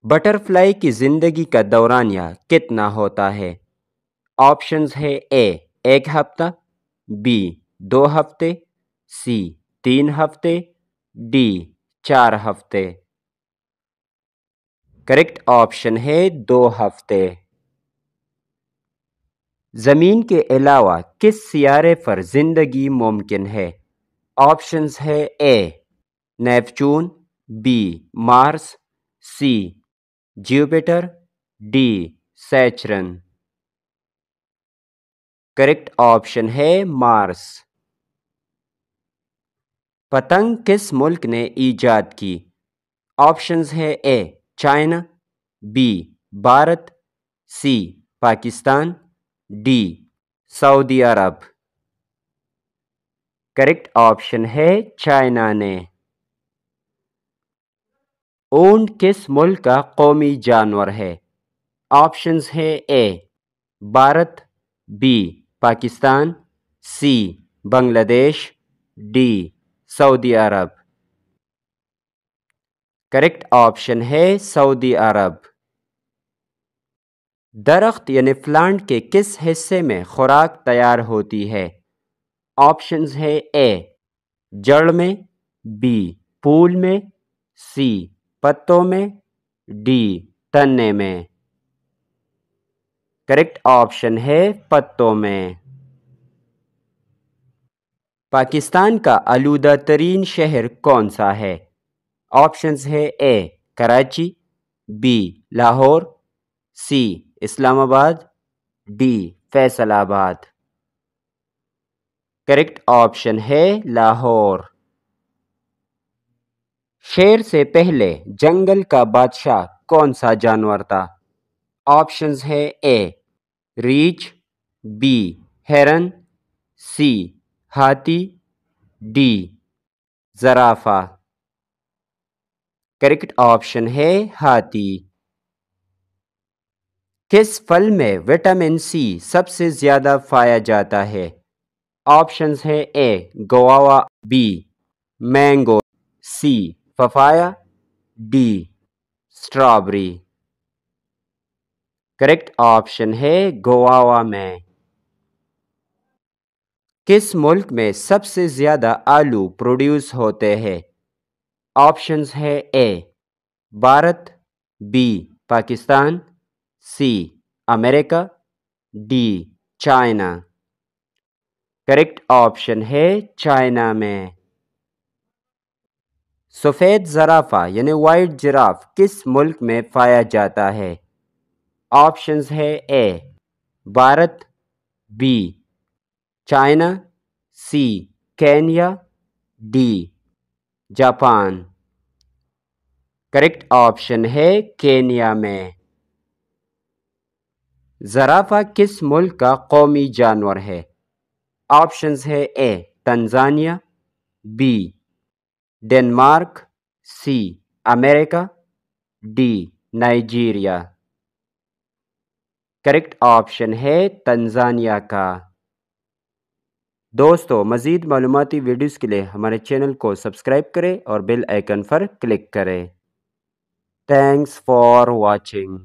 Butter fly کی زندگی کا دورانیہ کتنا ہوتا ہے؟ آپشنز ہے اے 1 ہفتہ، بی 2 ہفتے، سی 3 ہفتے، ڈی 4 ہفتے۔ کریکٹ آپشن ہے 2 ہفتے۔ زمین کے علاوہ کس سیارے پر زندگی ممکن ہے؟ آپشنز ہے A Neptune, B Mars, C Jupiter, D Saturn. Correct option ہے مارس۔ پتنگ کس ملک نے ایجاد کی؟ آپشنز ہے A China, B Bharat, C Pakistan, D سعودی عرب۔ کریکٹ آپشن ہے چائنا نے۔ اونٹ کس ملک کا قومی جانور ہے؟ آپشنز ہے اے بھارت، بی پاکستان، سی بنگلہ دیش، ڈی سعودی عرب۔ کریکٹ آپشن ہے سعودی عرب۔ درخت یعنی پلانٹ کے کس حصے میں خوراک تیار ہوتی ہے؟ آپشنز ہے اے جڑ میں، بی پھول میں، سی پتوں میں، ڈی تنے میں۔ کریکٹ آپشن ہے پتوں میں۔ پاکستان کا آلودہ ترین شہر کون سا ہے؟ آپشنز ہے اے کراچی، بی لاہور، سی اسلام آباد، ڈی فیصل آباد۔ کریکٹ آپشن ہے لاہور۔ شیر سے پہلے جنگل کا بادشاہ کون سا جانور تھا؟ آپشنز ہے اے ریچھ، بی ہرن، سی ہاتھی، ڈی زرافہ۔ کریکٹ آپشن ہے ہاتھی۔ کس پھل میں وٹامن سی سب سے زیادہ پایا جاتا ہے؟ آپشنز ہے A guava, B mango, C papaya, D strawberry. Correct option ہے گوآوا میں۔ کس ملک میں سب سے زیادہ آلو پروڈیوس ہوتے ہیں؟ آپشنز ہے A Bharat, B Pakistan, C امریکہ، ڈی چائنا۔ کریکٹ آپشن ہے چائنا میں۔ سفید زرافہ یعنی وائٹ جراف کس ملک میں پایا جاتا ہے؟ آپشنز ہے A Bharat, B China, C Kenya, D Japan. Correct option ہے کینیا میں۔ زرافہ کس ملک کا قومی جانور ہے؟ آپشنز ہے A Tanzania, B Denmark, C امریکہ، ڈی نائجیریا۔ کریکٹ آپشن ہے تنزانیہ کا۔ دوستو مزید معلوماتی ویڈیوز کے لیے ہمارے چینل کو سبسکرائب کریں اور بیل آئیکن پر کلک کریں۔ Thanks for watching.